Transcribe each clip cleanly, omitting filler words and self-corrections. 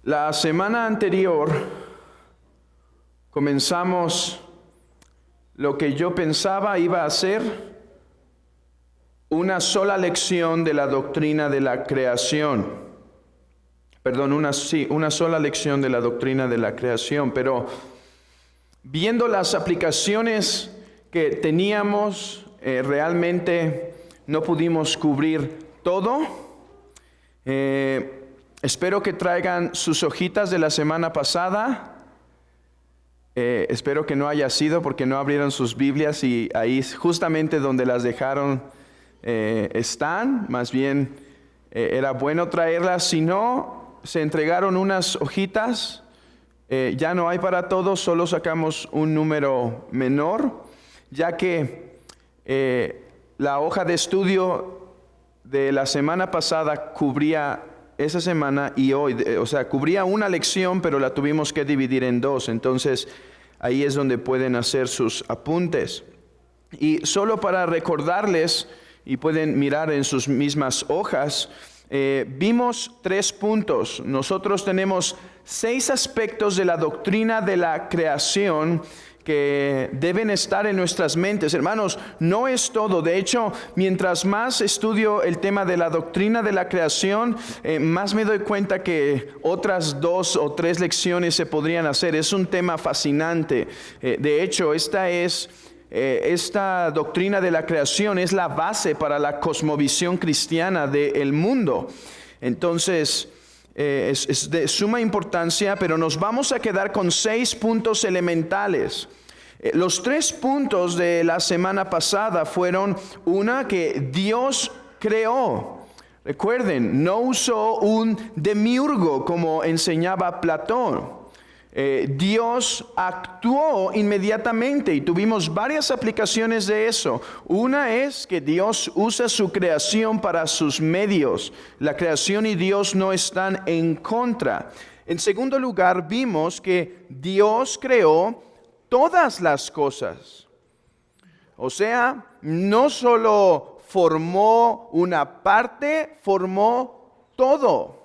La semana anterior comenzamos lo que yo pensaba iba a ser una sola lección de la doctrina de la creación. Una sola lección de la doctrina de la creación, pero viendo las aplicaciones que teníamos, realmente no pudimos cubrir todo. Espero que traigan sus hojitas de la semana pasada. Espero que no haya sido porque no abrieron sus Biblias y ahí justamente donde las dejaron están. Más bien era bueno traerlas. Si no, se entregaron unas hojitas. Ya no hay para todos, solo sacamos un número menor, ya que la hoja de estudio de la semana pasada cubría esa semana y hoy, cubría una lección, pero la tuvimos que dividir en dos. Entonces, ahí es donde pueden hacer sus apuntes. Y solo para recordarles, y pueden mirar en sus mismas hojas, vimos 3 puntos. Nosotros tenemos 6 aspectos de la doctrina de la creación que deben estar en nuestras mentes. Hermanos, no es todo. De hecho, mientras más estudio el tema de la doctrina de la creación, más me doy cuenta que otras 2 o 3 lecciones se podrían hacer. Es un tema fascinante. De hecho, esta doctrina de la creación es la base para la cosmovisión cristiana del mundo. Entonces, es de suma importancia, pero nos vamos a quedar con 6 puntos elementales. Los 3 puntos de la semana pasada fueron: una, que Dios creó. Recuerden, no usó un demiurgo como enseñaba Platón. Dios actuó inmediatamente y tuvimos varias aplicaciones de eso. Una es que Dios usa su creación para sus medios. La creación y Dios no están en contra. En segundo lugar, vimos que Dios creó todas las cosas. O sea, no solo formó una parte, formó todo.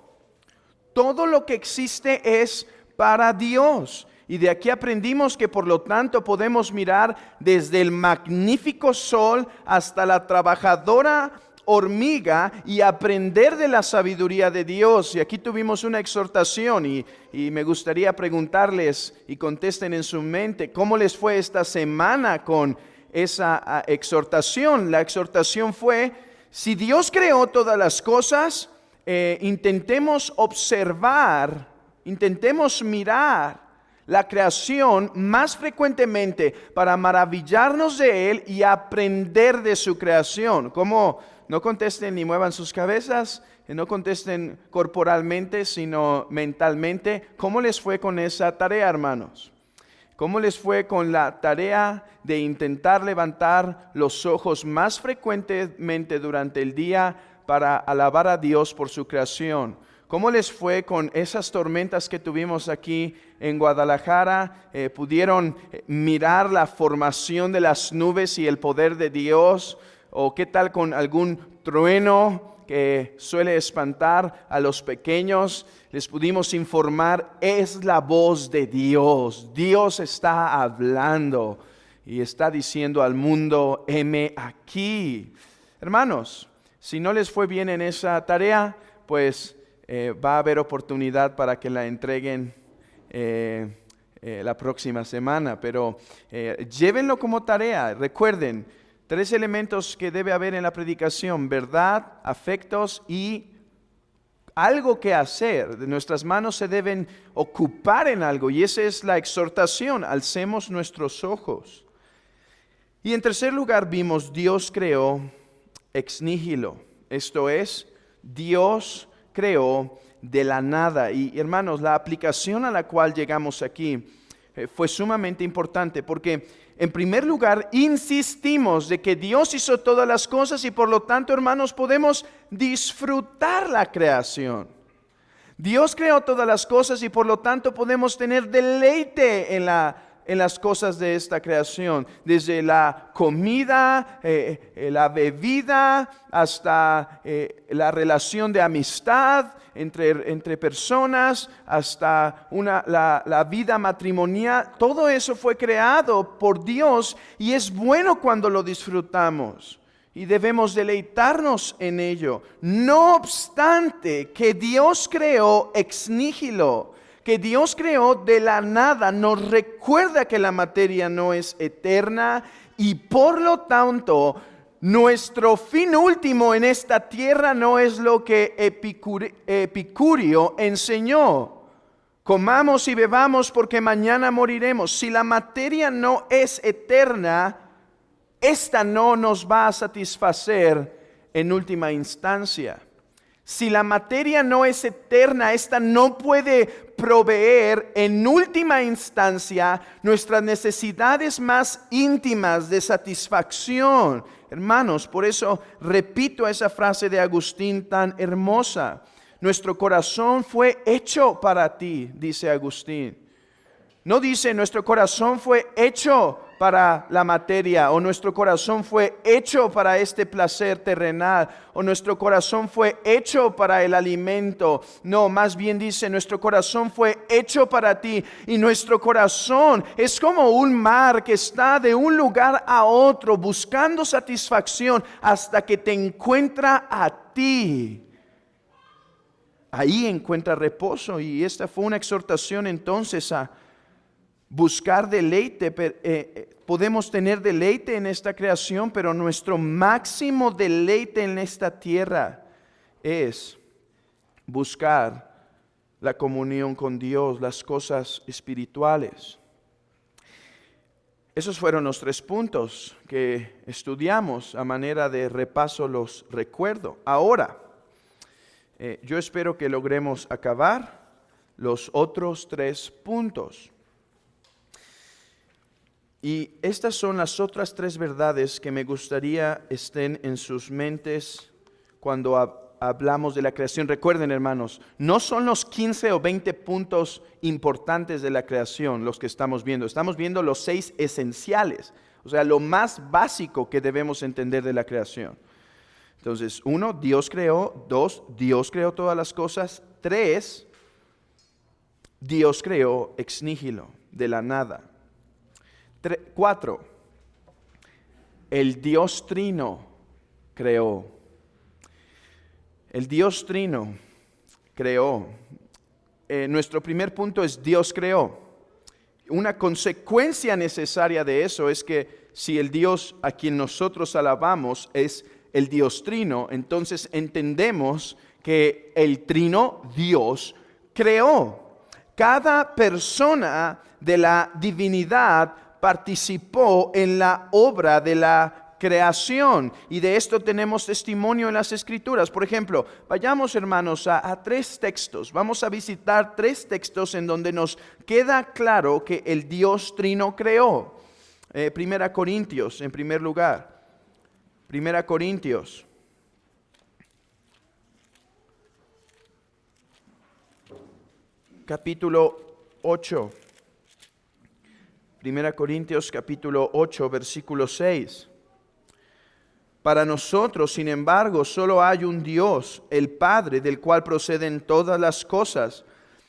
Todo lo que existe es para Dios. Y de aquí aprendimos que por lo tanto podemos mirar desde el magnífico sol hasta la trabajadora hormiga y aprender de la sabiduría de Dios. Y aquí tuvimos una exhortación y me gustaría preguntarles y contesten en su mente, ¿cómo les fue esta semana con esa exhortación? La exhortación fue: si Dios creó todas las cosas, intentemos observar, intentemos mirar la creación más frecuentemente para maravillarnos de Él y aprender de su creación. ¿Cómo? No contesten ni muevan sus cabezas, no contesten corporalmente, sino mentalmente. ¿Cómo les fue con esa tarea, hermanos? ¿Cómo les fue con la tarea de intentar levantar los ojos más frecuentemente durante el día para alabar a Dios por su creación? ¿Cómo les fue con esas tormentas que tuvimos aquí en Guadalajara? ¿Pudieron mirar la formación de las nubes y el poder de Dios? ¿O qué tal con algún trueno que suele espantar a los pequeños? Les pudimos informar, es la voz de Dios. Dios está hablando y está diciendo al mundo: heme aquí. Hermanos, si no les fue bien en esa tarea, pues va a haber oportunidad para que la entreguen la próxima semana, pero llévenlo como tarea. Recuerden, 3 elementos que debe haber en la predicación: verdad, afectos y algo que hacer. Nuestras manos se deben ocupar en algo, y esa es la exhortación: alcemos nuestros ojos. Y en tercer lugar vimos, Dios creó ex nihilo, esto es, Dios creó de la nada. Y hermanos, la aplicación a la cual llegamos aquí fue sumamente importante, porque en primer lugar insistimos de que Dios hizo todas las cosas y por lo tanto, hermanos, podemos disfrutar la creación. Dios creó todas las cosas y por lo tanto podemos tener deleite en la en las cosas de esta creación, desde la comida, la bebida, hasta la relación de amistad entre personas, hasta la vida matrimonial. Todo eso fue creado por Dios y es bueno cuando lo disfrutamos. Y debemos deleitarnos en ello. No obstante, que Dios creó ex nihilo, que Dios creó de la nada, nos recuerda que la materia no es eterna y por lo tanto nuestro fin último en esta tierra no es lo que Epicurio enseñó. Comamos y bebamos porque mañana moriremos. Si la materia no es eterna, esta no nos va a satisfacer en última instancia. Si la materia no es eterna, esta no puede proveer en última instancia nuestras necesidades más íntimas de satisfacción. Hermanos, por eso repito esa frase de Agustín tan hermosa. Nuestro corazón fue hecho para ti, dice Agustín. No dice nuestro corazón fue hecho para la materia, o nuestro corazón fue hecho para este placer terrenal, o nuestro corazón fue hecho para el alimento. No, más bien dice nuestro corazón fue hecho para ti, y nuestro corazón es como un mar que está de un lugar a otro buscando satisfacción hasta que te encuentra a ti. Ahí encuentra reposo, y esta fue una exhortación entonces a buscar deleite. Podemos tener deleite en esta creación, pero nuestro máximo deleite en esta tierra es buscar la comunión con Dios, las cosas espirituales. Esos fueron los 3 puntos que estudiamos. A manera de repaso los recuerdo. Ahora, yo espero que logremos acabar los otros 3 puntos. Y estas son las otras 3 verdades que me gustaría estén en sus mentes cuando hablamos de la creación. Recuerden, hermanos, no son los 15 o 20 puntos importantes de la creación los que estamos viendo. Estamos viendo los 6 esenciales, o sea, lo más básico que debemos entender de la creación. Entonces, 1, Dios creó. 2, Dios creó todas las cosas. 3, Dios creó ex nihilo, de la nada. 4, el Dios Trino creó. El Dios Trino creó. Nuestro primer punto es Dios creó. Una consecuencia necesaria de eso es que si el Dios a quien nosotros alabamos es el Dios Trino, entonces entendemos que el Trino Dios creó. Cada persona de la divinidad participó en la obra de la creación, y de esto tenemos testimonio en las Escrituras. Por ejemplo, vayamos, hermanos, a 3 textos. Vamos a visitar 3 textos en donde nos queda claro que el Dios Trino creó. 1 Corintios, en primer lugar. 1 Corintios. Capítulo 8. 1 Corintios capítulo 8, versículo 6. Para nosotros, sin embargo, solo hay un Dios, el Padre, del cual proceden todas las cosas,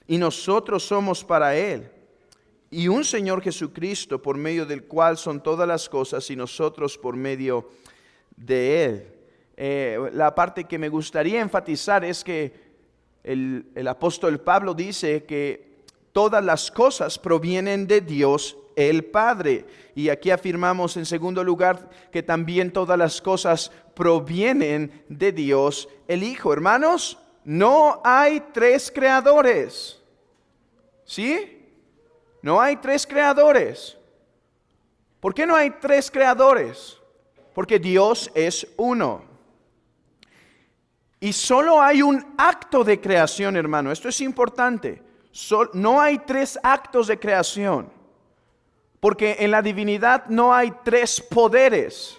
y nosotros somos para Él. Y un Señor Jesucristo, por medio del cual son todas las cosas, y nosotros por medio de Él. La parte que me gustaría enfatizar es que el apóstol Pablo dice que todas las cosas provienen de Dios el Padre. Y aquí afirmamos en segundo lugar que también todas las cosas provienen de Dios el Hijo. Hermanos, no hay 3 creadores. ¿Sí? No hay 3 creadores. ¿Por qué no hay 3 creadores? Porque Dios es uno. Y solo hay un acto de creación, hermano. Esto es importante. No hay 3 actos de creación. Porque en la divinidad no hay 3 poderes.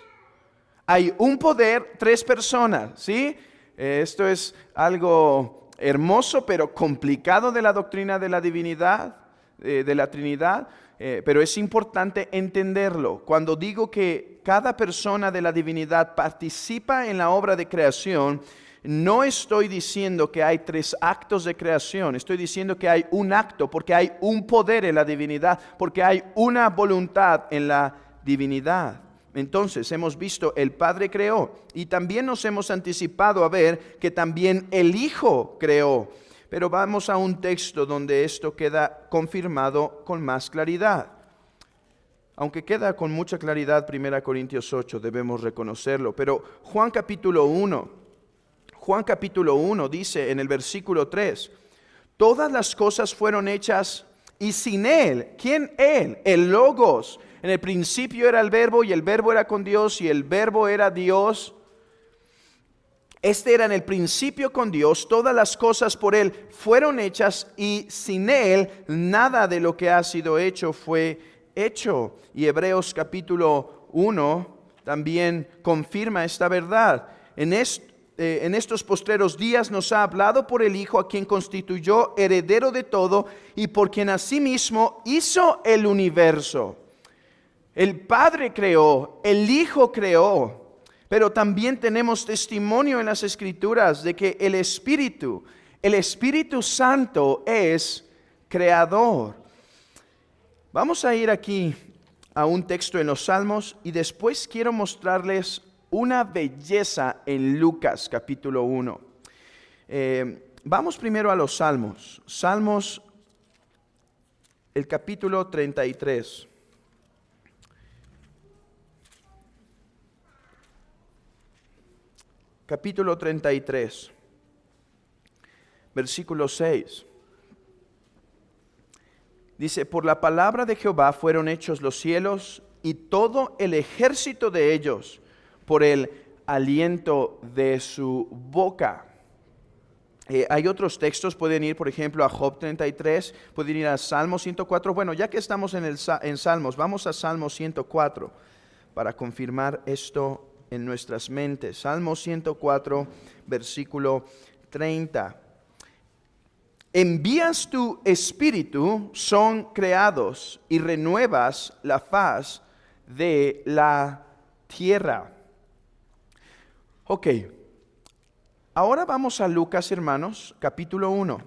Hay un poder, 3 personas, ¿sí? Esto es algo hermoso, pero complicado de la doctrina de la divinidad, de la Trinidad. pero es importante entenderlo. Cuando digo que cada persona de la divinidad participa en la obra de creación, no estoy diciendo que hay 3 actos de creación, estoy diciendo que hay un acto, porque hay un poder en la divinidad, porque hay una voluntad en la divinidad. Entonces hemos visto, el Padre creó, y también nos hemos anticipado a ver que también el Hijo creó. Pero vamos a un texto donde esto queda confirmado con más claridad. Aunque queda con mucha claridad 1 Corintios 8, debemos reconocerlo. Pero Juan capítulo 1 dice en el versículo 3, todas las cosas fueron hechas y sin Él. ¿Quién Él? El Logos. En el principio era el Verbo y el Verbo era con Dios y el Verbo era Dios. Este era en el principio con Dios, todas las cosas por Él fueron hechas y sin Él nada de lo que ha sido hecho fue hecho. Y Hebreos capítulo 1 también confirma esta verdad. En estos postreros días nos ha hablado por el Hijo, a quien constituyó heredero de todo y por quien asimismo hizo el universo. El Padre creó, el Hijo creó. Pero también tenemos testimonio en las Escrituras de que el Espíritu Santo es creador. Vamos a ir aquí a un texto en los Salmos y después quiero mostrarles una belleza en Lucas capítulo 1. Vamos primero a los Salmos. Salmos, el capítulo 33. Capítulo 33, versículo 6. Dice, por la palabra de Jehová fueron hechos los cielos y todo el ejército de ellos por el aliento de su boca. Hay otros textos, pueden ir por ejemplo a Job 33, pueden ir a Salmo 104. Bueno, ya que estamos en Salmos, vamos a Salmo 104 para confirmar esto en nuestras mentes. Salmo 104, versículo 30. Envías tu espíritu, son creados, y renuevas la faz de la tierra. Ok, ahora vamos a Lucas, hermanos, capítulo 1.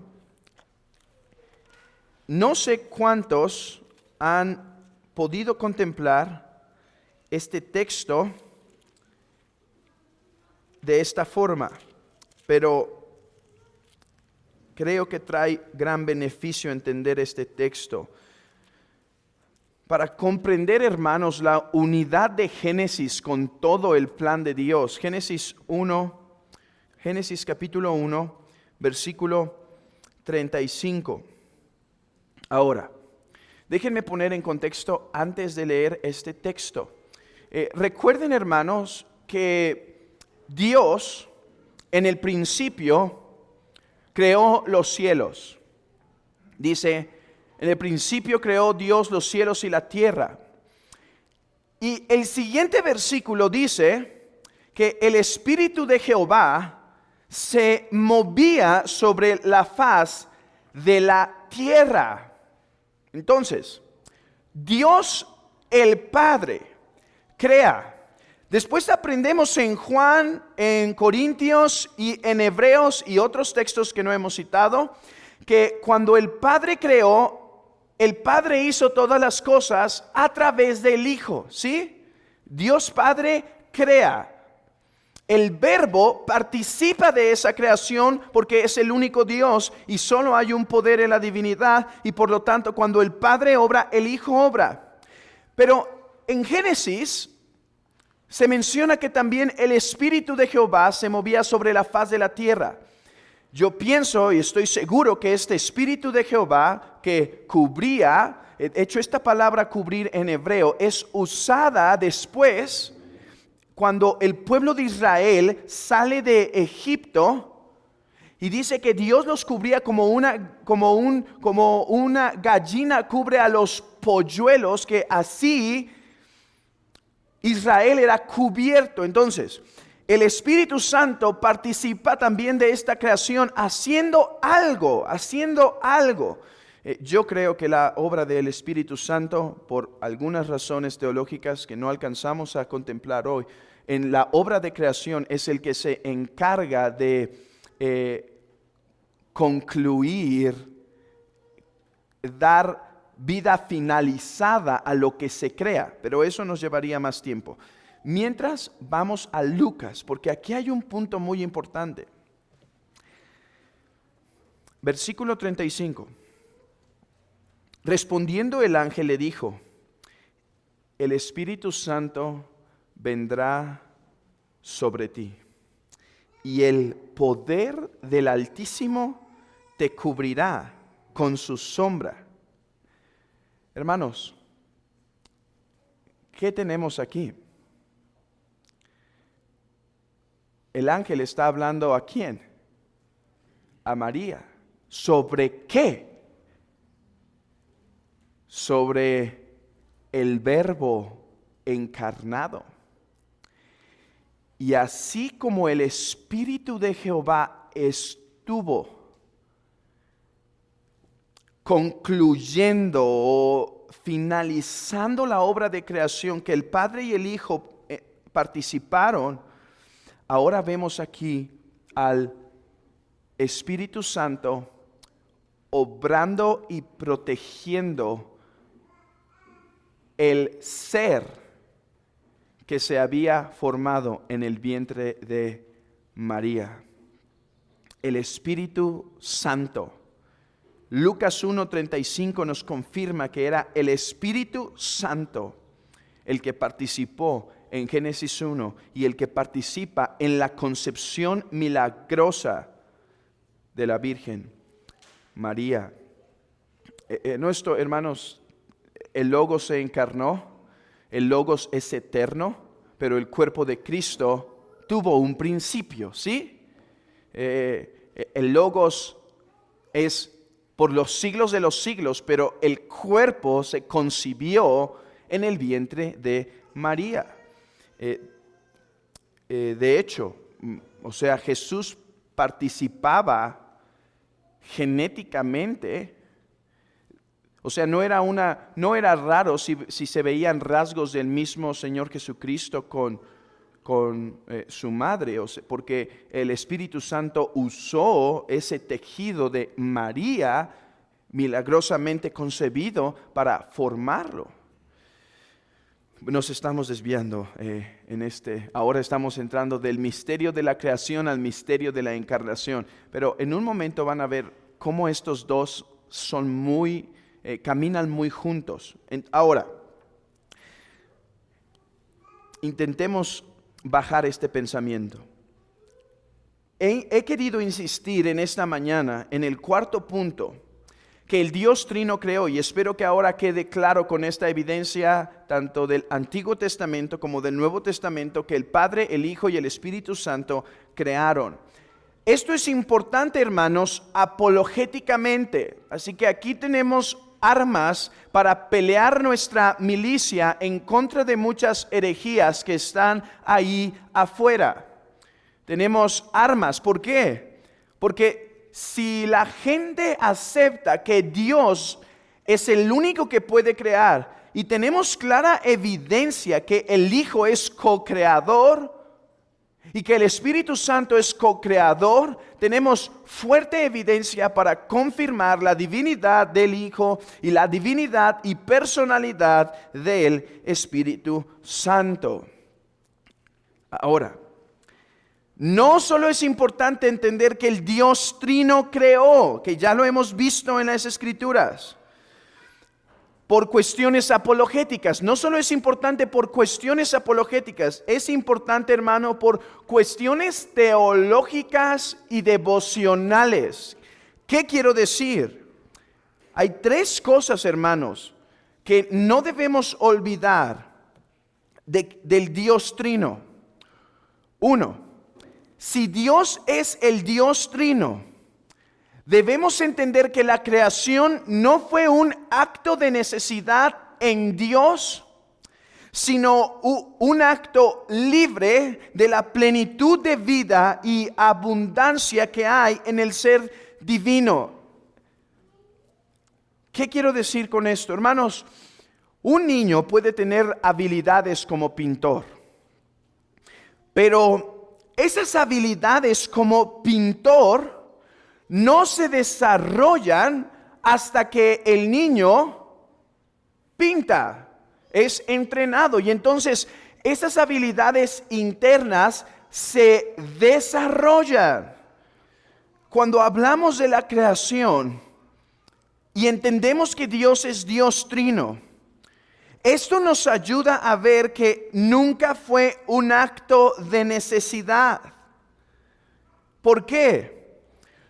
No sé cuántos han podido contemplar este texto de esta forma, pero creo que trae gran beneficio entender este texto. Para comprender, hermanos, la unidad de Génesis con todo el plan de Dios. Génesis capítulo 1, versículo 35. Ahora, déjenme poner en contexto antes de leer este texto. Recuerden, hermanos, que Dios en el principio creó los cielos. Dice, en el principio creó Dios los cielos y la tierra. Y el siguiente versículo dice que el Espíritu de Jehová se movía sobre la faz de la tierra. Entonces, Dios el Padre crea. Después aprendemos en Juan, en Corintios y en Hebreos y otros textos que no hemos citado, que cuando el Padre creó, el Padre hizo todas las cosas a través del Hijo, ¿sí? Dios Padre crea. El Verbo participa de esa creación porque es el único Dios y solo hay un poder en la divinidad y por lo tanto cuando el Padre obra, el Hijo obra. Pero en Génesis se menciona que también el Espíritu de Jehová se movía sobre la faz de la tierra. Yo pienso y estoy seguro que este Espíritu de Jehová que cubría, de hecho esta palabra cubrir en hebreo es usada después cuando el pueblo de Israel sale de Egipto y dice que Dios los cubría como una gallina cubre a los polluelos, que así Israel era cubierto. Entonces, el Espíritu Santo participa también de esta creación haciendo algo. Yo creo que la obra del Espíritu Santo, por algunas razones teológicas que no alcanzamos a contemplar hoy, en la obra de creación es el que se encarga de concluir, dar vida finalizada a lo que se crea, pero eso nos llevaría más tiempo. Mientras vamos a Lucas, porque aquí hay un punto muy importante. Versículo 35. Respondiendo el ángel le dijo: el Espíritu Santo vendrá sobre ti, y el poder del Altísimo te cubrirá con su sombra. Hermanos, ¿qué tenemos aquí? El ángel está hablando ¿a quién? A María. ¿Sobre qué? Sobre el Verbo encarnado. Y así como el Espíritu de Jehová estuvo concluyendo o finalizando la obra de creación que el Padre y el Hijo participaron, ahora vemos aquí al Espíritu Santo obrando y protegiendo el ser que se había formado en el vientre de María. El Espíritu Santo. Lucas 1:35 nos confirma que era el Espíritu Santo el que participó en Génesis 1 y el que participa en la concepción milagrosa de la Virgen María. Nuestro, hermanos, el Logos se encarnó, el Logos es eterno, pero el cuerpo de Cristo tuvo un principio, ¿sí? El Logos es por los siglos de los siglos, pero el cuerpo se concibió en el vientre de María. De hecho, o sea, Jesús participaba genéticamente. O sea, no era raro si se veían rasgos del mismo Señor Jesucristo con su madre, porque el Espíritu Santo usó ese tejido de María milagrosamente concebido para formarlo. Nos estamos desviando ahora estamos entrando del misterio de la creación al misterio de la encarnación, pero en un momento van a ver cómo estos dos son caminan muy juntos. Ahora, intentemos bajar este pensamiento. He querido insistir en esta mañana, en el cuarto punto, que el Dios Trino creó, y espero que ahora quede claro con esta evidencia, tanto del Antiguo Testamento como del Nuevo Testamento, que el Padre, el Hijo y el Espíritu Santo crearon. Esto es importante, hermanos, apologéticamente. Así que aquí tenemos armas para pelear nuestra milicia en contra de muchas herejías que están ahí afuera. Tenemos armas. ¿Por qué? Porque si la gente acepta que Dios es el único que puede crear y tenemos clara evidencia que el Hijo es co-creador y que el Espíritu Santo es co-creador, tenemos fuerte evidencia para confirmar la divinidad del Hijo y la divinidad y personalidad del Espíritu Santo. Ahora, no solo es importante entender que el Dios Trino creó, que ya lo hemos visto en las Escrituras, por cuestiones apologéticas. No solo es importante por cuestiones apologéticas, es importante, hermano, por cuestiones teológicas y devocionales. ¿Qué quiero decir? Hay tres cosas, hermanos, que no debemos olvidar del Dios Trino. Uno, si Dios es el Dios Trino, debemos entender que la creación no fue un acto de necesidad en Dios, sino un acto libre de la plenitud de vida y abundancia que hay en el ser divino. ¿Qué quiero decir con esto? Hermanos, un niño puede tener habilidades como pintor, pero esas habilidades como pintor no se desarrollan hasta que el niño pinta, es entrenado. Y entonces esas habilidades internas se desarrollan. Cuando hablamos de la creación y entendemos que Dios es Dios trino, esto nos ayuda a ver que nunca fue un acto de necesidad. ¿Por qué?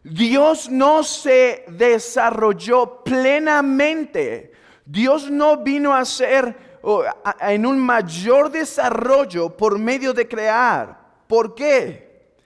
Dios no se desarrolló plenamente. Dios no vino a ser en un mayor desarrollo por medio de crear. ¿Por qué?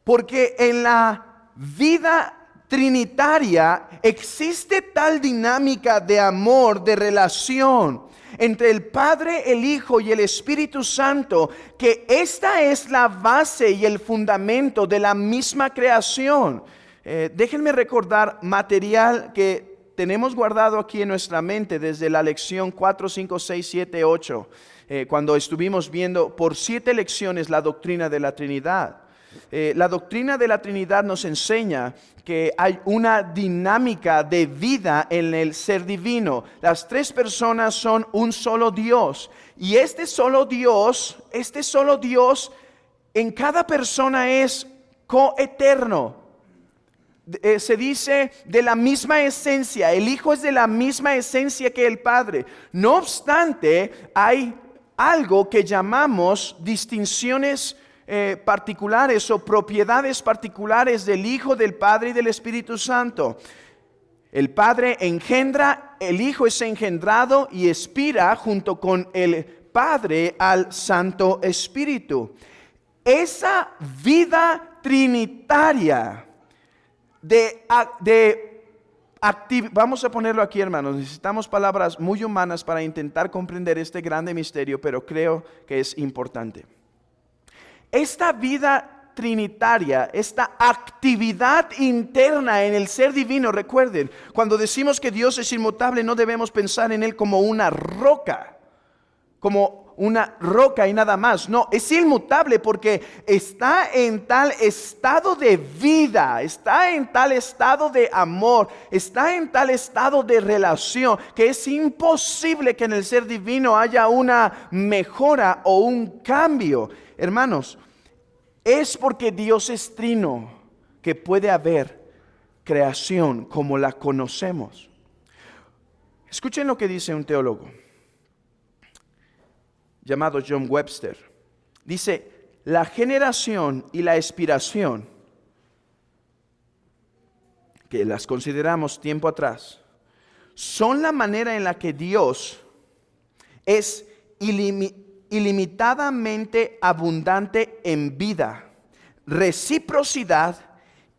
Porque en la vida trinitaria existe tal dinámica de amor, de relación entre el Padre, el Hijo y el Espíritu Santo, que esta es la base y el fundamento de la misma creación. Déjenme recordar material que tenemos guardado aquí en nuestra mente desde la lección 4, 5, 6, 7, 8, cuando estuvimos viendo por 7 lecciones la doctrina de la Trinidad. La doctrina de la Trinidad nos enseña que hay una dinámica de vida en el ser divino. Las 3 personas son un solo Dios. Y este solo Dios en cada persona es coeterno. Se dice de la misma esencia. El Hijo es de la misma esencia que el Padre. No obstante, hay algo que llamamos distinciones particulares o propiedades particulares del Hijo, del Padre y del Espíritu Santo. El Padre engendra, el Hijo es engendrado y expira junto con el Padre al Santo Espíritu. Esa vida trinitaria vamos a ponerlo aquí, hermanos. Necesitamos palabras muy humanas para intentar comprender este grande misterio, pero creo que es importante. Esta vida trinitaria, esta actividad interna en el ser divino, recuerden, cuando decimos que Dios es inmutable, no debemos pensar en Él como una roca y nada más. No, es inmutable porque está en tal estado de vida, está en tal estado de amor, está en tal estado de relación, que es imposible que en el ser divino haya una mejora o un cambio. Hermanos, es porque Dios es trino que puede haber creación como la conocemos. Escuchen lo que dice un teólogo llamado John Webster. Dice: la generación y la expiración, que las consideramos tiempo atrás, son la manera en la que Dios es ilimitadamente abundante en vida, reciprocidad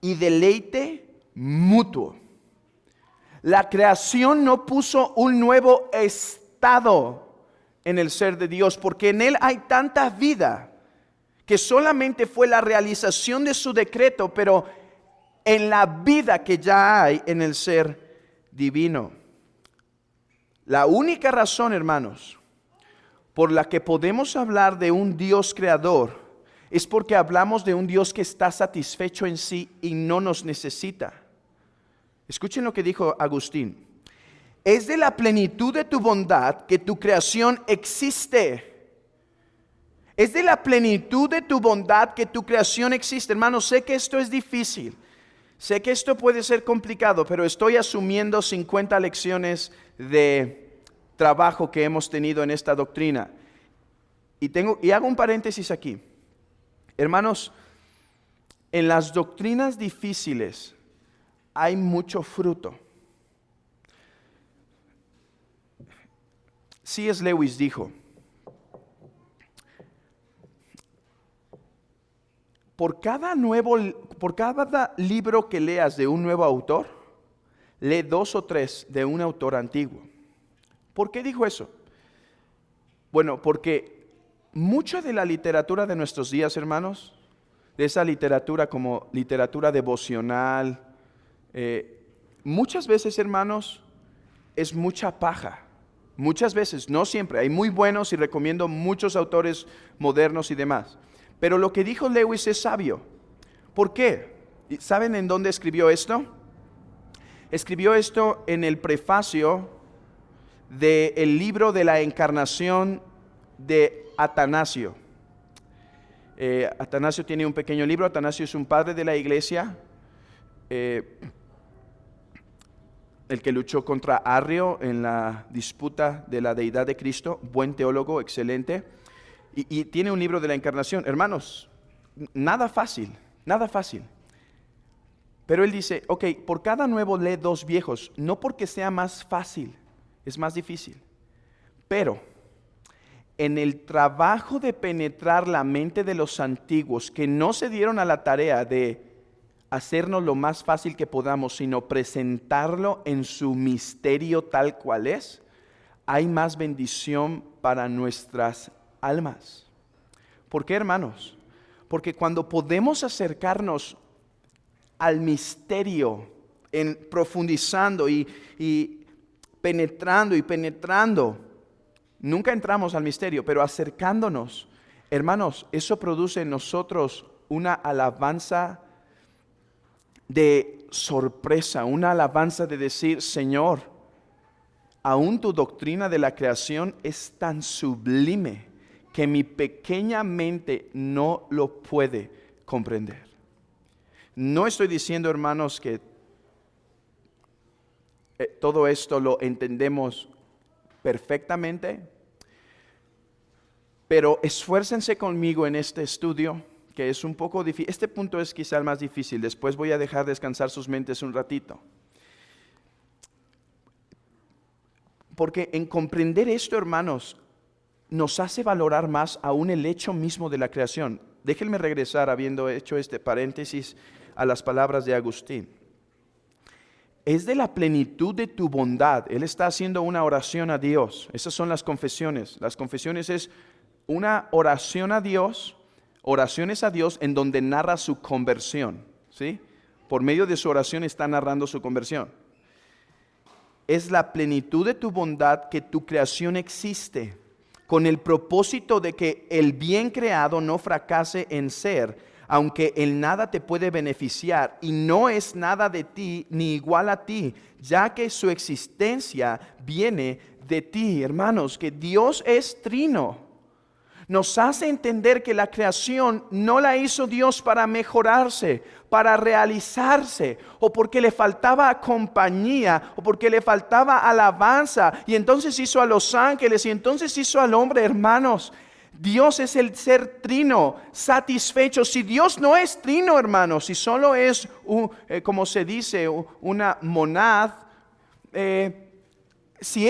y deleite mutuo. La creación no puso un nuevo estado en el ser de Dios, porque en Él hay tanta vida que solamente fue la realización de su decreto, pero en la vida que ya hay en el ser divino. La única razón, hermanos, por la que podemos hablar de un Dios creador es porque hablamos de un Dios que está satisfecho en sí y no nos necesita. Escuchen lo que dijo Agustín: es de la plenitud de tu bondad que tu creación existe. Es de la plenitud de tu bondad que tu creación existe. Hermanos, sé que esto es difícil. Sé que esto puede ser complicado, pero estoy asumiendo 50 lecciones de trabajo que hemos tenido en esta doctrina. Y hago un paréntesis aquí. Hermanos, en las doctrinas difíciles hay mucho fruto. C.S. Lewis dijo: por cada libro que leas de un nuevo autor, lee 2 o 3 de un autor antiguo. ¿Por qué dijo eso? Bueno, porque mucha de la literatura de nuestros días, hermanos, de esa literatura como literatura devocional, muchas veces, hermanos, es mucha paja. Muchas veces, no siempre, hay muy buenos y recomiendo muchos autores modernos y demás. Pero lo que dijo Lewis es sabio. ¿Por qué? ¿Saben en dónde escribió esto? Escribió esto en el prefacio del libro de la encarnación de Atanasio. Atanasio tiene un pequeño libro. Atanasio es un padre de la iglesia, el que luchó contra Arrio en la disputa de la deidad de Cristo. Buen teólogo, excelente. Y tiene un libro de la encarnación. Hermanos, nada fácil, nada fácil. Pero él dice, ok, por cada nuevo lee 2 viejos, no porque sea más fácil, es más difícil. Pero en el trabajo de penetrar la mente de los antiguos, que no se dieron a la tarea de hacernos lo más fácil que podamos, sino presentarlo en su misterio tal cual es, hay más bendición para nuestras almas. ¿Por qué, hermanos? Porque cuando podemos acercarnos al misterio, en profundizando y penetrando, nunca entramos al misterio, pero acercándonos, hermanos, eso produce en nosotros una alabanza de sorpresa, una alabanza de decir, Señor, aún tu doctrina de la creación es tan sublime que mi pequeña mente no lo puede comprender. No estoy diciendo, hermanos, que todo esto lo entendemos perfectamente, pero esfuércense conmigo en este estudio, que es un poco difícil. Este punto es quizá el más difícil. Después voy a dejar descansar sus mentes un ratito. Porque en comprender esto, hermanos, nos hace valorar más aún el hecho mismo de la creación. Déjenme regresar, habiendo hecho este paréntesis, a las palabras de Agustín. Es de la plenitud de tu bondad. Él está haciendo una oración a Dios. Esas son las confesiones. Las confesiones es una oración a Dios, oraciones a Dios en donde narra su conversión, ¿sí? Por medio de su oración está narrando su conversión. Es la plenitud de tu bondad que tu creación existe, con el propósito de que el bien creado no fracase en ser, aunque en nada te puede beneficiar y no es nada de ti ni igual a ti, ya que su existencia viene de ti. Hermanos, que Dios es trino, nos hace entender que la creación no la hizo Dios para mejorarse, para realizarse, o porque le faltaba compañía, o porque le faltaba alabanza, y entonces hizo a los ángeles, y entonces hizo al hombre. Hermanos, Dios es el ser trino, satisfecho. Si Dios no es trino, hermanos, si solo es, como se dice, una monad, si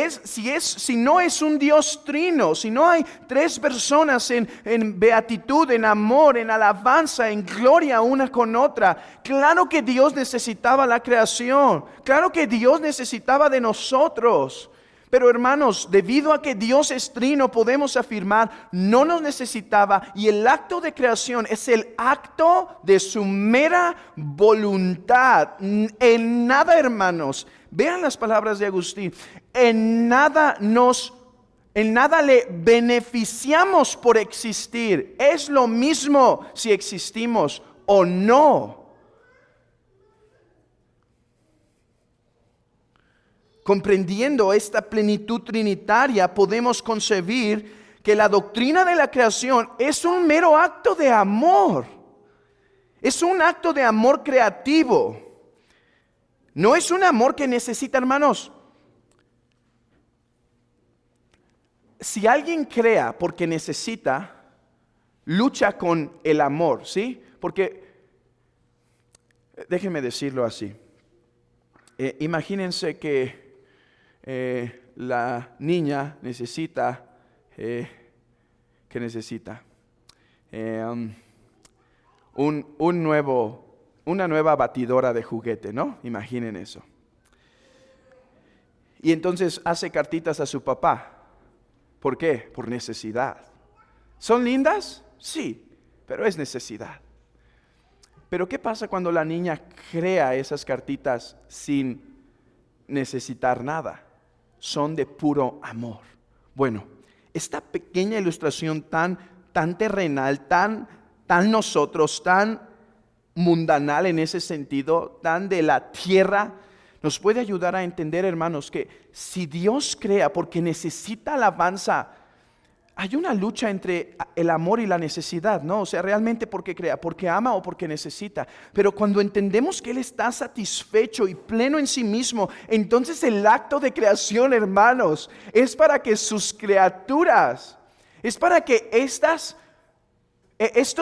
no es un Dios trino, si no hay 3 personas en beatitud, en amor, en alabanza, en gloria una con otra, claro que Dios necesitaba la creación, claro que Dios necesitaba de nosotros. Pero hermanos, debido a que Dios es trino, podemos afirmar, no nos necesitaba, y el acto de creación es el acto de su mera voluntad. En nada, hermanos, vean las palabras de Agustín, en nada le beneficiamos por existir. Es lo mismo si existimos o no. Comprendiendo esta plenitud trinitaria, podemos concebir que la doctrina de la creación es un mero acto de amor. Es un acto de amor creativo. No es un amor que necesita, hermanos. Si alguien crea porque necesita, lucha con el amor, ¿sí? Porque, déjenme decirlo así. Imagínense que la niña necesita, ¿qué necesita? Una nueva batidora de juguete, ¿no? Imaginen eso. Y entonces hace cartitas a su papá. ¿Por qué? Por necesidad. ¿Son lindas? Sí, pero es necesidad. Pero ¿qué pasa cuando la niña crea esas cartitas sin necesitar nada? son de puro amor. Bueno, esta pequeña ilustración tan terrenal, tan nosotros, tan mundanal en ese sentido, tan de la tierra, nos puede ayudar a entender, hermanos, que si Dios crea porque necesita alabanza, hay una lucha entre el amor y la necesidad, ¿no? O sea, realmente porque crea, porque ama o porque necesita. Pero cuando entendemos que Él está satisfecho y pleno en sí mismo, entonces el acto de creación, hermanos, es para que sus criaturas, es para que estos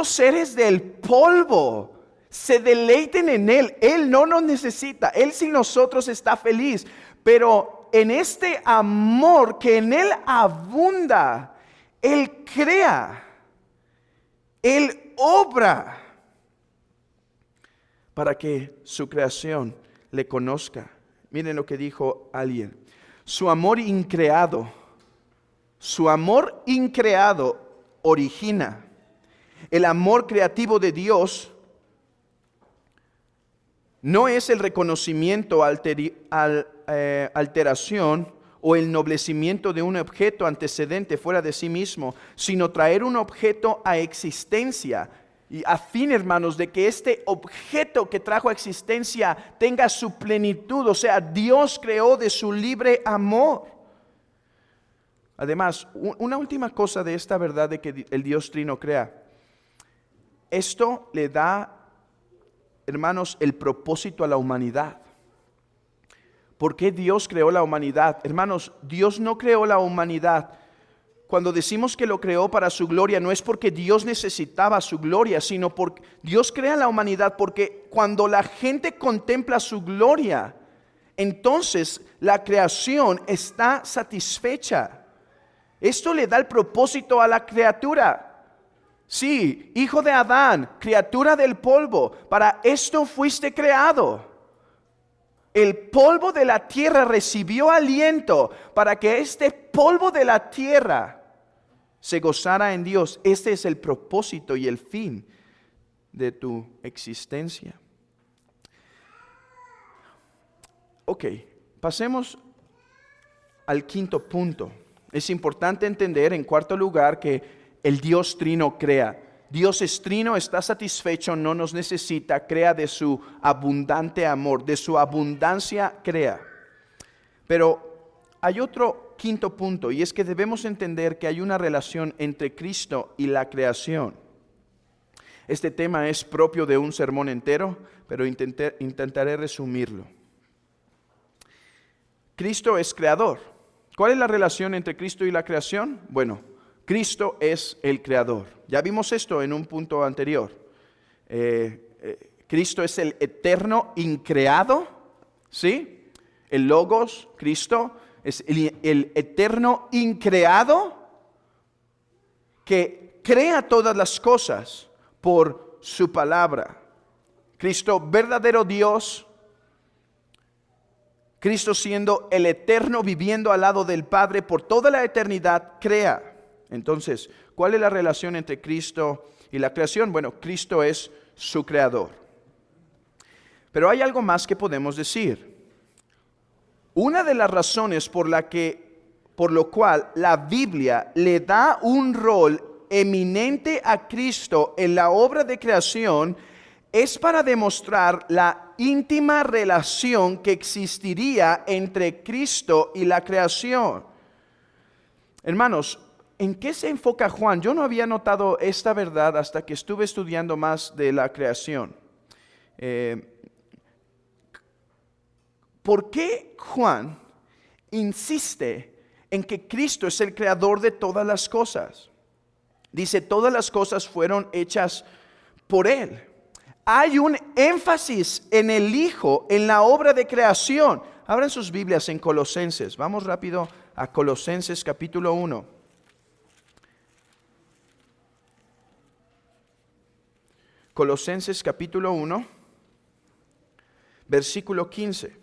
seres del polvo se deleiten en Él. Él no nos necesita, Él sin nosotros está feliz. Pero en este amor que en Él abunda, Él crea, Él obra para que su creación le conozca. Miren lo que dijo alguien: su amor increado origina. El amor creativo de Dios no es el reconocimiento, alteración o el ennoblecimiento de un objeto antecedente fuera de sí mismo, sino traer un objeto a existencia, y a fin, hermanos, de que este objeto que trajo a existencia tenga su plenitud. O sea, Dios creó de su libre amor. Además, una última cosa de esta verdad de que el Dios Trino crea: esto le da, hermanos, el propósito a la humanidad. ¿Por qué Dios creó la humanidad? Hermanos, Dios no creó la humanidad. Cuando decimos que lo creó para su gloria, no es porque Dios necesitaba su gloria, sino porque Dios crea la humanidad porque cuando la gente contempla su gloria, entonces la creación está satisfecha. Esto le da el propósito a la criatura. Sí, hijo de Adán, criatura del polvo, para esto fuiste creado. El polvo de la tierra recibió aliento para que este polvo de la tierra se gozara en Dios. Este es el propósito y el fin de tu existencia. Ok, pasemos al quinto punto. Es importante entender, en cuarto lugar, que el Dios Trino crea. Dios es trino, está satisfecho, no nos necesita, crea de su abundante amor, de su abundancia crea. Pero hay otro quinto punto, y es que debemos entender que hay una relación entre Cristo y la creación. Este tema es propio de un sermón entero, pero intentaré resumirlo. Cristo es creador. ¿Cuál es la relación entre Cristo y la creación? Bueno, Cristo es el creador. Ya vimos esto en un punto anterior. Cristo es el eterno increado, ¿sí? El Logos, Cristo, es el eterno increado que crea todas las cosas por su palabra. Cristo, verdadero Dios. Cristo siendo el eterno, viviendo al lado del Padre por toda la eternidad, crea. Entonces, ¿cuál es la relación entre Cristo y la creación? Bueno, Cristo es su creador. Pero hay algo más que podemos decir. Una de las razones por lo cual la Biblia le da un rol eminente a Cristo en la obra de creación es para demostrar la íntima relación que existiría entre Cristo y la creación. Hermanos, ¿en qué se enfoca Juan? Yo no había notado esta verdad hasta que estuve estudiando más de la creación. ¿Por qué Juan insiste en que Cristo es el creador de todas las cosas? Dice, todas las cosas fueron hechas por Él. Hay un énfasis en el Hijo, en la obra de creación. Abran sus Biblias en Colosenses. Vamos rápido a Colosenses capítulo 1. Colosenses capítulo 1, versículo 15.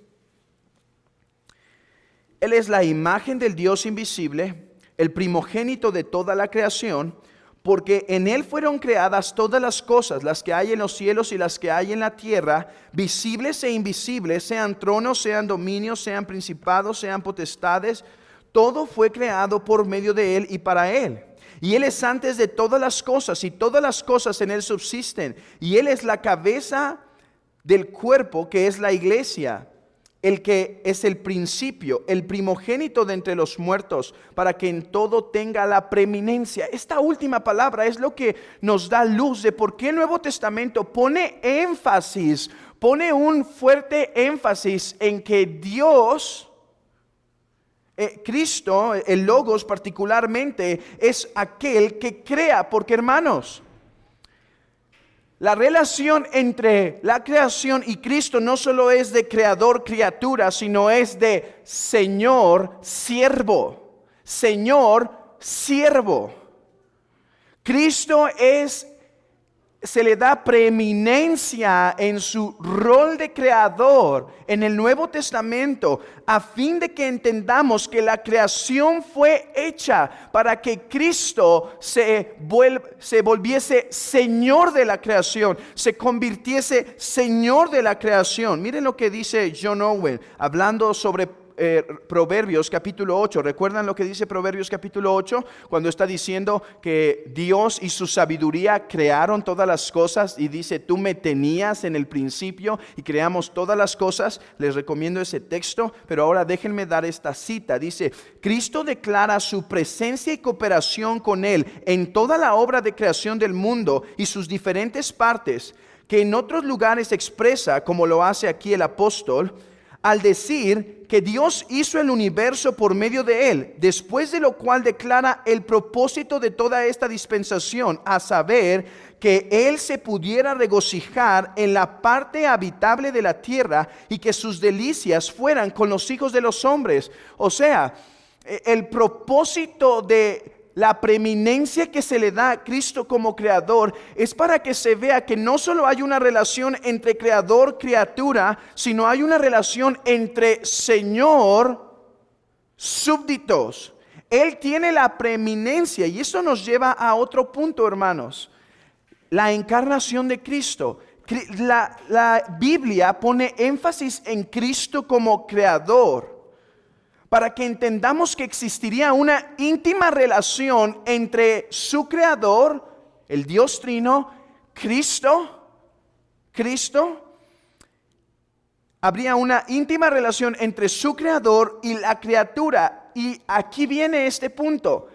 Él es la imagen del Dios invisible, el primogénito de toda la creación, Porque en Él fueron creadas todas las cosas, las que hay en los cielos y las que hay en la tierra, visibles e invisibles, sean tronos, sean dominios, sean principados, sean potestades. Todo fue creado por medio de Él y para Él. Y Él es antes de todas las cosas, y todas las cosas en Él subsisten. Y Él es la cabeza del cuerpo, que es la iglesia, el que es el principio, el primogénito de entre los muertos, para que en todo tenga la preeminencia. Esta última palabra es lo que nos da luz de por qué el Nuevo Testamento pone énfasis, pone un fuerte énfasis en que Dios, Cristo, el Logos particularmente, es aquel que crea. Porque, hermanos, la relación entre la creación y Cristo no solo es de creador-criatura, sino es de Señor-siervo. Señor-siervo. Cristo se le da preeminencia en su rol de creador en el Nuevo Testamento, a fin de que entendamos que la creación fue hecha para que Cristo se volviese Señor de la creación, se convirtiese Señor de la creación. Miren lo que dice John Owen, hablando sobre Proverbios capítulo 8. ¿Recuerdan lo que dice Proverbios capítulo 8? Cuando está diciendo que Dios y su sabiduría crearon todas las cosas, y dice: tú me tenías en el principio y creamos todas las cosas. Les recomiendo ese texto, pero ahora déjenme dar esta cita. Dice: Cristo declara su presencia y cooperación con Él en toda la obra de creación del mundo y sus diferentes partes, que en otros lugares expresa, como lo hace aquí el apóstol, al decir que Dios hizo el universo por medio de Él, después de lo cual declara el propósito de toda esta dispensación, a saber, que Él se pudiera regocijar en la parte habitable de la tierra y que sus delicias fueran con los hijos de los hombres. O sea, el propósito de la preeminencia que se le da a Cristo como creador es para que se vea que no solo hay una relación entre creador-criatura, sino hay una relación entre Señor-súbditos. Él tiene la preeminencia, y eso nos lleva a otro punto, hermanos: la encarnación de Cristo. La Biblia pone énfasis en Cristo como creador, para que entendamos que existiría una íntima relación entre su creador, el Dios Trino, Cristo. Habría una íntima relación entre su creador y la criatura. Y aquí viene este punto: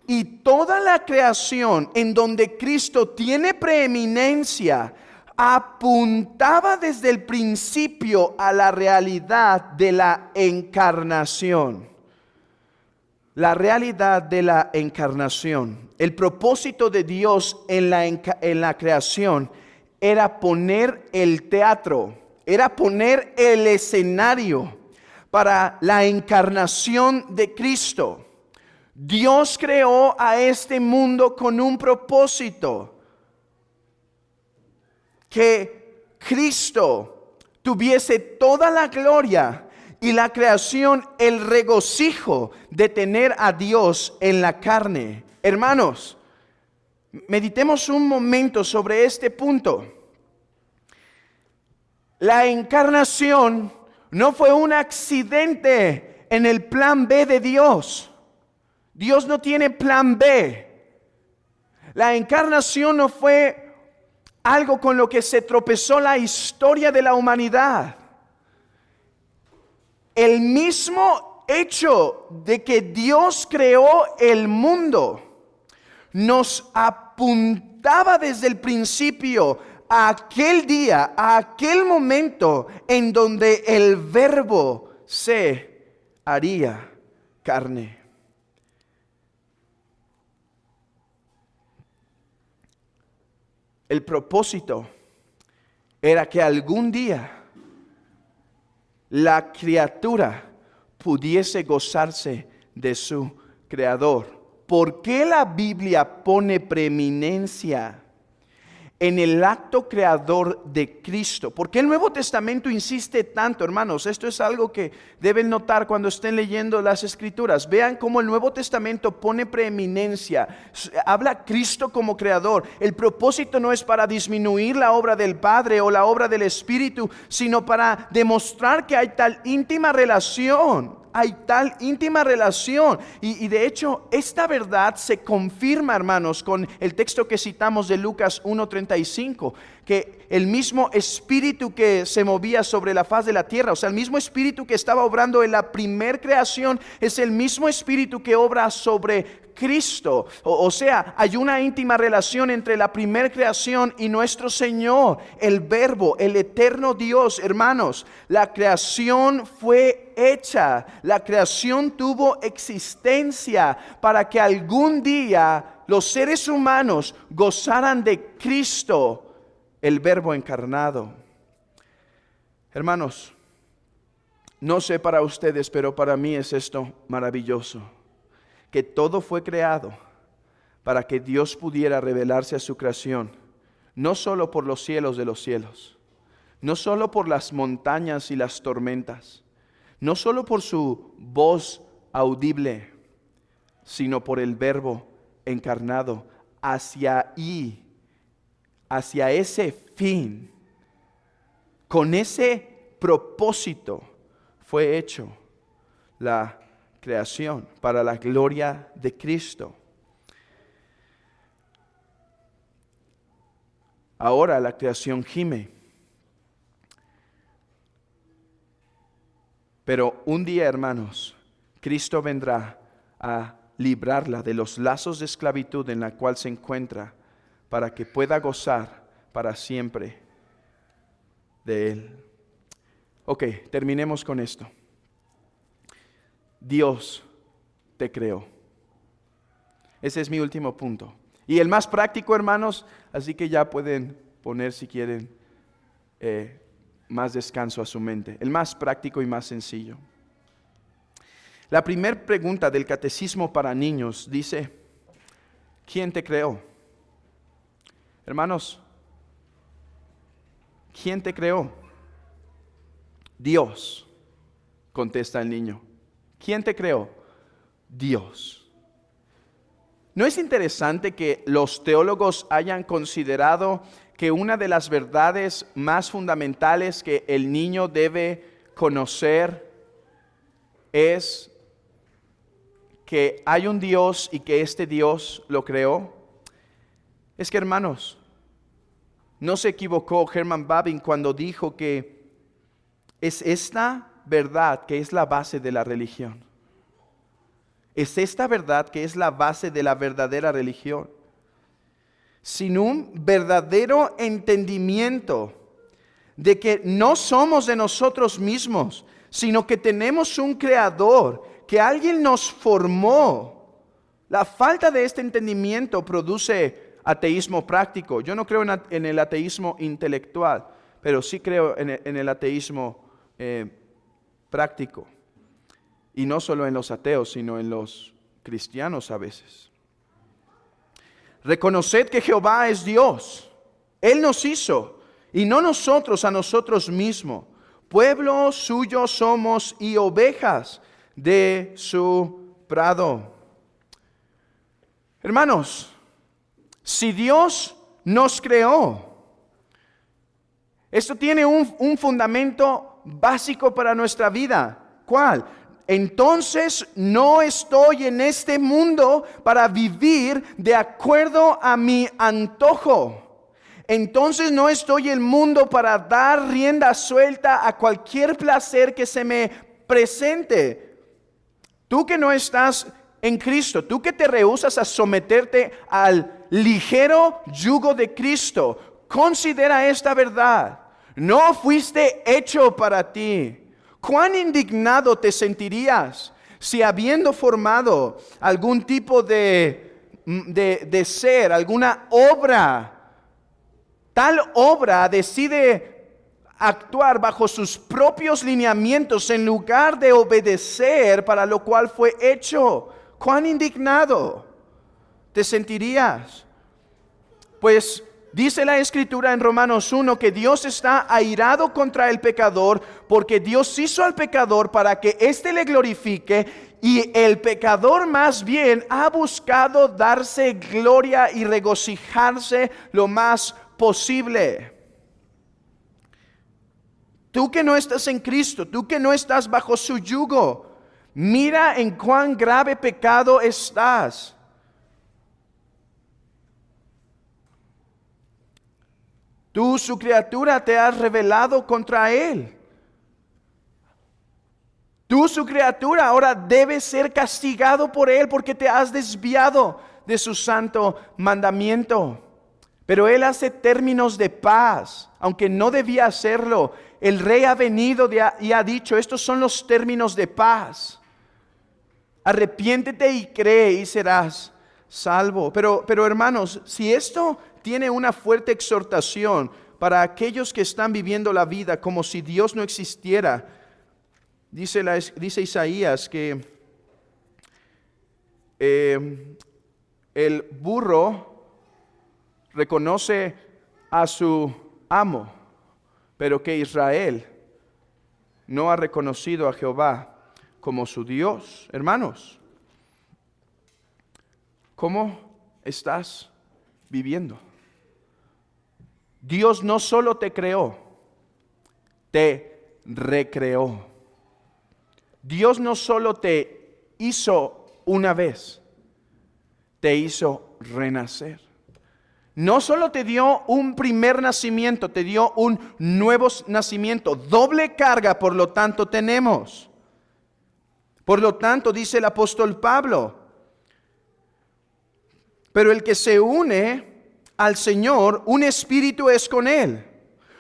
y toda la creación en donde Cristo tiene preeminencia apuntaba desde el principio a la realidad de la encarnación. La realidad de la encarnación. El propósito de Dios en la creación era poner el teatro, era poner el escenario para la encarnación de Cristo. Dios creó a este mundo con un propósito: que Cristo tuviese toda la gloria y la creación el regocijo de tener a Dios en la carne. Hermanos, meditemos un momento sobre este punto. La encarnación no fue un accidente en el plan B de Dios. Dios no tiene plan B. La encarnación no fue algo con lo que se tropezó la historia de la humanidad. El mismo hecho de que Dios creó el mundo nos apuntaba desde el principio a aquel día, a aquel momento en donde el Verbo se haría carne. El propósito era que algún día la criatura pudiese gozarse de su creador. ¿Por qué la Biblia pone preeminencia en el acto creador de Cristo. ¿Por qué el Nuevo Testamento insiste tanto, hermanos? Esto es algo que deben notar cuando estén leyendo las Escrituras. Vean cómo el Nuevo Testamento pone preeminencia. Habla Cristo como creador. El propósito no es para disminuir la obra del Padre o la obra del Espíritu, sino para demostrar que hay tal íntima relación. Hay tal íntima relación y de hecho esta verdad se confirma, hermanos, con el texto que citamos de Lucas 1:35, que el mismo espíritu que se movía sobre la faz de la tierra, o sea, el mismo espíritu que estaba obrando en la primer creación, es el mismo espíritu que obra sobre Cristo. O sea, hay una íntima relación entre la primer creación y nuestro Señor, el Verbo, el eterno Dios. Hermanos, la creación fue hecha, la creación tuvo existencia para que algún día los seres humanos gozaran de Cristo, el Verbo encarnado. Hermanos, no sé para ustedes, pero para mí es esto maravilloso. Que todo fue creado para que Dios pudiera revelarse a su creación, no solo por los cielos de los cielos, no solo por las montañas y las tormentas, no solo por su voz audible, sino por el Verbo encarnado. Hacia ese fin, con ese propósito, fue hecho la creación para la gloria de Cristo. Ahora la creación gime, pero un día, hermanos, Cristo vendrá a librarla de los lazos de esclavitud en la cual se encuentra, para que pueda gozar para siempre de Él. Ok, terminemos con esto. Dios te creó. Ese es mi último punto. Y el más práctico, hermanos, así que ya pueden poner, si quieren, más descanso a su mente. El más práctico y más sencillo. La primera pregunta del Catecismo para niños dice: ¿quién te creó? Hermanos, ¿quién te creó? Dios, contesta el niño. ¿Quién te creó? Dios. ¿No es interesante que los teólogos hayan considerado que una de las verdades más fundamentales que el niño debe conocer es que hay un Dios y que este Dios lo creó? Es que, hermanos, no se equivocó Herman Babbing cuando dijo que es esta verdad que es la base de la religión. Es esta verdad que es la base de la verdadera religión. Sin un verdadero entendimiento de que no somos de nosotros mismos, sino que tenemos un creador, que alguien nos formó. La falta de este entendimiento produce ateísmo práctico. Yo no creo en el ateísmo intelectual, pero sí creo en el ateísmo práctico. Y no solo en los ateos, sino en los cristianos a veces. Reconoced que Jehová es Dios. Él nos hizo, y no nosotros a nosotros mismos. Pueblo suyo somos y ovejas de su prado. Hermanos, si Dios nos creó, esto tiene un fundamento básico para nuestra vida. ¿Cuál? Entonces no estoy en este mundo para vivir de acuerdo a mi antojo. Entonces no estoy en el mundo para dar rienda suelta a cualquier placer que se me presente. Tú que no estás en Cristo, tú que te rehusas a someterte al ligero yugo de Cristo, considera esta verdad. No fuiste hecho para ti. ¿Cuán indignado te sentirías si, habiendo formado algún tipo de ser, alguna obra, tal obra decide actuar bajo sus propios lineamientos en lugar de obedecer para lo cual fue hecho? ¿Cuán indignado te sentirías? Pues Dice la Escritura en Romanos 1 que Dios está airado contra el pecador porque Dios hizo al pecador para que éste le glorifique, y el pecador más bien ha buscado darse gloria y regocijarse lo más posible. Tú que no estás en Cristo, tú que no estás bajo su yugo, mira en cuán grave pecado estás. Tú, su criatura, te has rebelado contra Él. Tú, su criatura, ahora debes ser castigado por Él porque te has desviado de su santo mandamiento. Pero Él hace términos de paz, aunque no debía hacerlo. El Rey ha venido y ha dicho, estos son los términos de paz. Arrepiéntete y cree y serás salvo. Pero hermanos, si esto tiene una fuerte exhortación para aquellos que están viviendo la vida como si Dios no existiera, dice Isaías que el burro reconoce a su amo, pero que Israel no ha reconocido a Jehová como su Dios. Hermanos, ¿cómo estás viviendo? Dios no solo te creó, te recreó. Dios no solo te hizo una vez, te hizo renacer. No solo te dio un primer nacimiento, te dio un nuevo nacimiento. Doble carga, por lo tanto, tenemos. Por lo tanto, dice el apóstol Pablo, pero el que se une al Señor, un espíritu es con Él.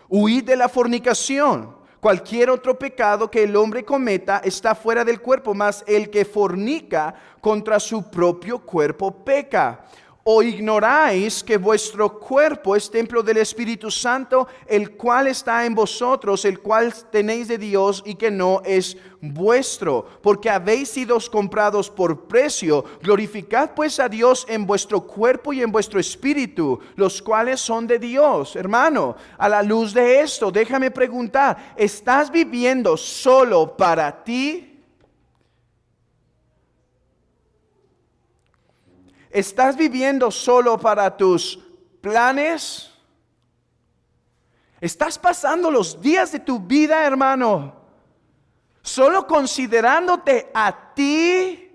Huid de la fornicación. Cualquier otro pecado que el hombre cometa está fuera del cuerpo, mas el que fornica contra su propio cuerpo peca. ¿O ignoráis que vuestro cuerpo es templo del Espíritu Santo, el cual está en vosotros, el cual tenéis de Dios y que no es vuestro? Porque habéis sido comprados por precio. Glorificad pues a Dios en vuestro cuerpo y en vuestro espíritu, los cuales son de Dios. Hermano, a la luz de esto, déjame preguntar, ¿estás viviendo solo para ti? ¿Estás viviendo solo para tus planes? ¿Estás pasando los días de tu vida, hermano, solo considerándote a ti?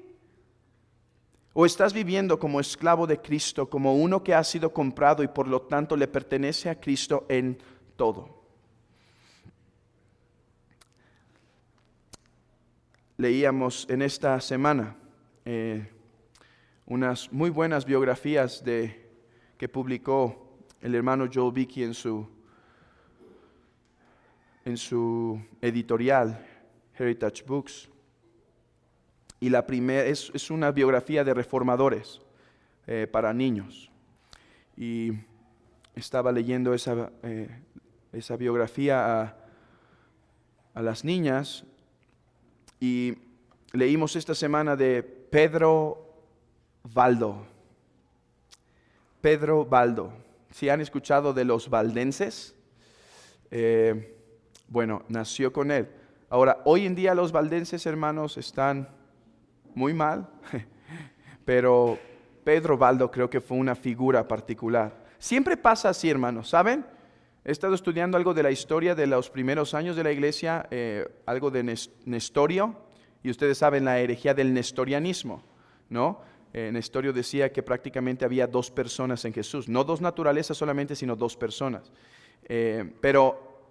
¿O estás viviendo como esclavo de Cristo, como uno que ha sido comprado y por lo tanto le pertenece a Cristo en todo? Leíamos en esta semana unas muy buenas biografías que publicó el hermano Joel Beeke en su editorial Heritage Books. Y la primera es una biografía de reformadores para niños. Y estaba leyendo esa biografía a las niñas, y leímos esta semana de Pedro Baldo. Pedro Baldo. ¿Si han escuchado de los valdenses? Bueno, nació con él. Ahora, hoy en día los valdenses, hermanos, están muy mal, pero Pedro Baldo creo que fue una figura particular. Siempre pasa así, hermanos, ¿saben? He estado estudiando algo de la historia de los primeros años de la iglesia, algo de Nestorio, y ustedes saben la herejía del nestorianismo, ¿no? Nestorio decía que prácticamente había dos personas en Jesús, no dos naturalezas solamente, sino dos personas. Pero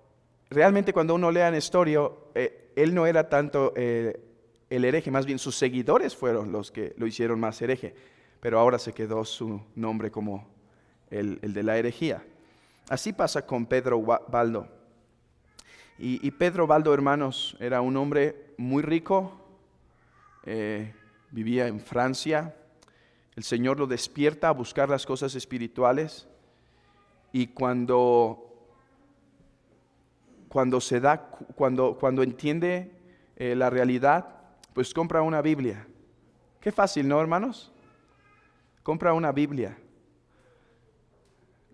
realmente cuando uno lee a Nestorio, él no era tanto el hereje, más bien sus seguidores fueron los que lo hicieron más hereje, pero ahora se quedó su nombre como el de la herejía. Así pasa con Pedro Baldo. Y Pedro Baldo, hermanos, era un hombre muy rico, vivía en Francia. El Señor lo despierta a buscar las cosas espirituales, y cuando entiende la realidad, pues compra una Biblia. Qué fácil, ¿no, hermanos? Compra una Biblia.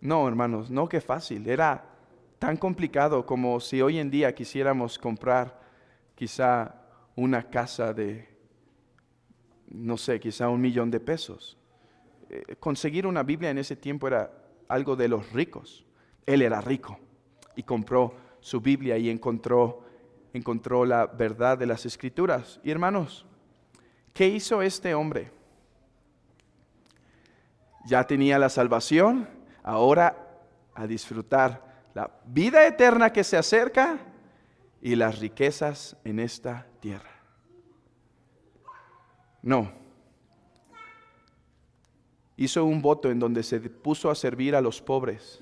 No, hermanos, no, qué fácil. Era tan complicado como si hoy en día quisiéramos comprar quizá una casa de, no sé, quizá $1,000,000. Conseguir una Biblia en ese tiempo era algo de los ricos. Él era rico y compró su Biblia y encontró la verdad de las Escrituras. Y hermanos, ¿qué hizo este hombre? Ya tenía la salvación, ahora a disfrutar la vida eterna que se acerca y las riquezas en esta tierra. No. Hizo un voto en donde se puso a servir a los pobres,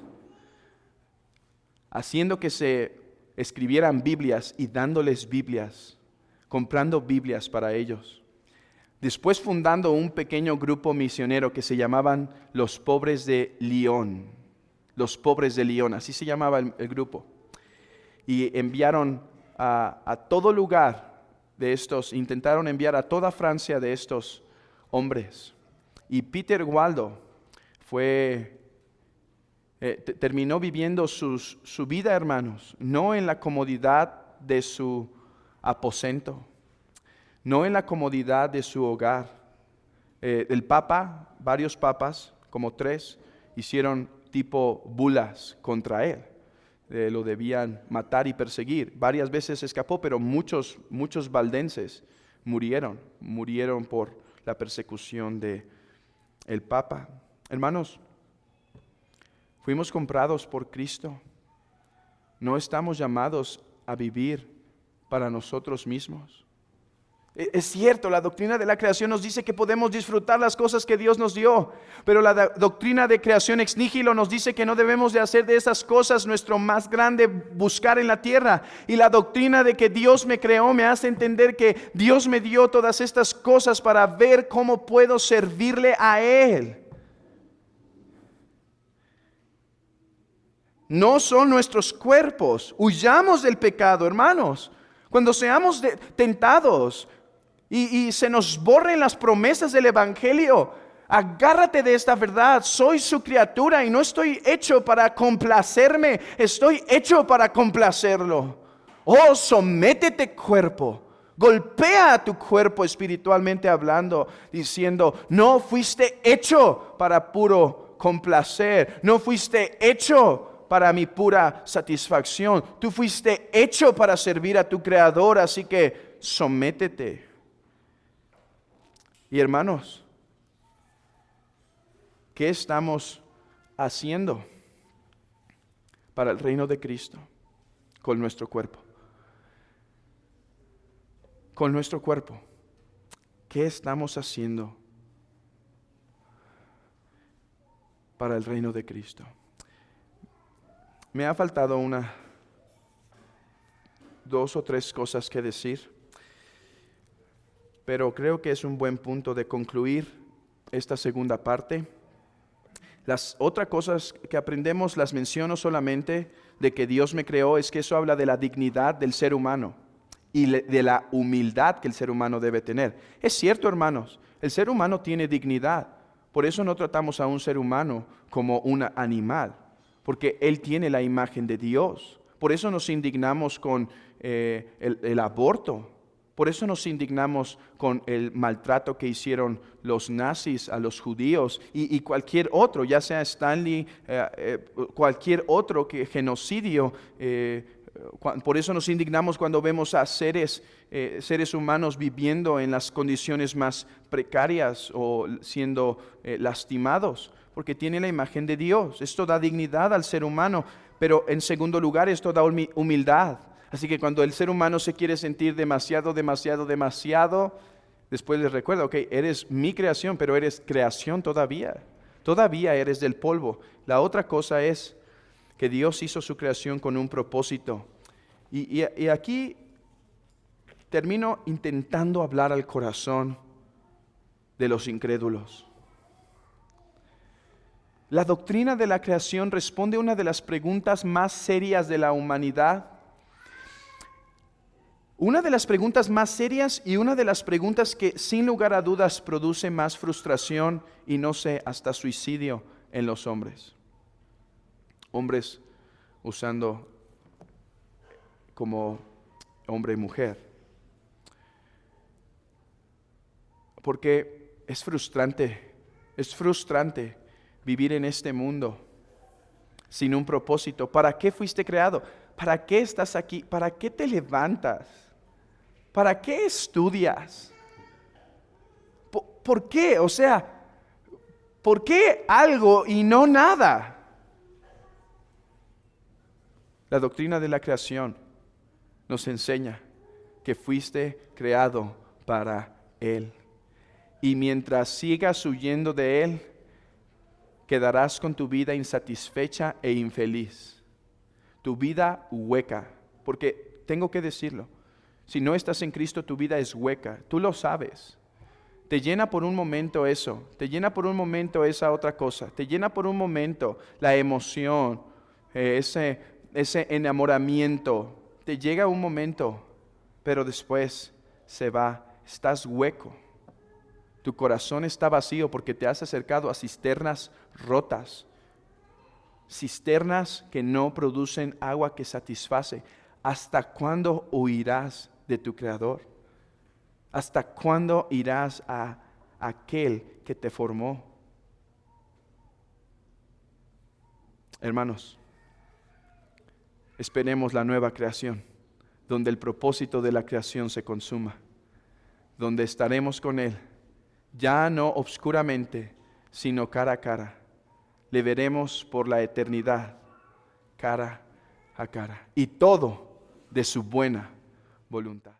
haciendo que se escribieran Biblias y dándoles Biblias, comprando Biblias para ellos. Después fundando un pequeño grupo misionero que se llamaban los Pobres de Lyon. Los Pobres de Lyon, así se llamaba el grupo. Y enviaron a todo lugar de estos, intentaron enviar a toda Francia de estos hombres. Y Peter Waldo terminó viviendo su vida, hermanos, no en la comodidad de su aposento, no en la comodidad de su hogar. El Papa, varios papas, como 3, hicieron tipo bulas contra él. Lo debían matar y perseguir. Varias veces escapó, pero muchos valdenses murieron por la persecución de el Papa. Hermanos, fuimos comprados por Cristo. No estamos llamados a vivir para nosotros mismos. Es cierto, la doctrina de la creación nos dice que podemos disfrutar las cosas que Dios nos dio, pero la doctrina de creación ex nihilo nos dice que no debemos de hacer de esas cosas nuestro más grande buscar en la tierra. Y la doctrina de que Dios me creó me hace entender que Dios me dio todas estas cosas para ver cómo puedo servirle a Él. No son nuestros cuerpos. Huyamos del pecado, hermanos. Cuando seamos tentados y se nos borren las promesas del Evangelio, agárrate de esta verdad. Soy su criatura y no estoy hecho para complacerme, estoy hecho para complacerlo. Oh, sométete, cuerpo. Golpea a tu cuerpo espiritualmente hablando, diciendo: no fuiste hecho para puro complacer, no fuiste hecho para mi pura satisfacción. Tú fuiste hecho para servir a tu Creador, así que sométete. Y hermanos, ¿qué estamos haciendo para el reino de Cristo con nuestro cuerpo? Con nuestro cuerpo, ¿qué estamos haciendo para el reino de Cristo? Me ha faltado 2 o 3 cosas que decir, pero creo que es un buen punto de concluir esta segunda parte. Las otras cosas que aprendemos las menciono solamente de que Dios me creó, es que eso habla de la dignidad del ser humano y de la humildad que el ser humano debe tener. Es cierto, hermanos, el ser humano tiene dignidad. Por eso no tratamos a un ser humano como un animal, porque él tiene la imagen de Dios. Por eso nos indignamos con el aborto. Por eso nos indignamos con el maltrato que hicieron los nazis a los judíos y cualquier otro, ya sea Stanley, cualquier otro genocidio. Por eso nos indignamos cuando vemos a seres humanos viviendo en las condiciones más precarias o siendo lastimados, porque tiene la imagen de Dios. Esto da dignidad al ser humano, pero en segundo lugar esto da humildad. Así que cuando el ser humano se quiere sentir demasiado, después les recuerda: ok, eres mi creación, pero eres creación todavía eres del polvo. La otra cosa es que Dios hizo su creación con un propósito. Y aquí termino intentando hablar al corazón de los incrédulos. La doctrina de la creación responde a una de las preguntas más serias de la humanidad. Una de las preguntas más serias y una de las preguntas que sin lugar a dudas produce más frustración y no sé, hasta suicidio en los hombres. hombres usando como hombre y mujer. Porque es frustrante vivir en este mundo sin un propósito. ¿Para qué fuiste creado? ¿Para qué estás aquí? ¿Para qué te levantas? ¿Para qué estudias? ¿Por qué? O sea, ¿por qué algo y no nada? La doctrina de la creación nos enseña que fuiste creado para Él. Y mientras sigas huyendo de Él, quedarás con tu vida insatisfecha e infeliz. Tu vida hueca. Porque tengo que decirlo, si no estás en Cristo, tu vida es hueca. Tú lo sabes. Te llena por un momento eso, te llena por un momento esa otra cosa, te llena por un momento la emoción, ese enamoramiento. Te llega un momento, pero después se va. Estás hueco. Tu corazón está vacío porque te has acercado a cisternas rotas, cisternas que no producen agua que satisface. ¿Hasta cuándo huirás de tu Creador? ¿Hasta cuándo irás a aquel que te formó? Hermanos, esperemos la nueva creación, donde el propósito de la creación se consuma, donde estaremos con Él, ya no obscuramente, sino cara a cara. Le veremos por la eternidad, cara a cara, y todo de su buena voluntad.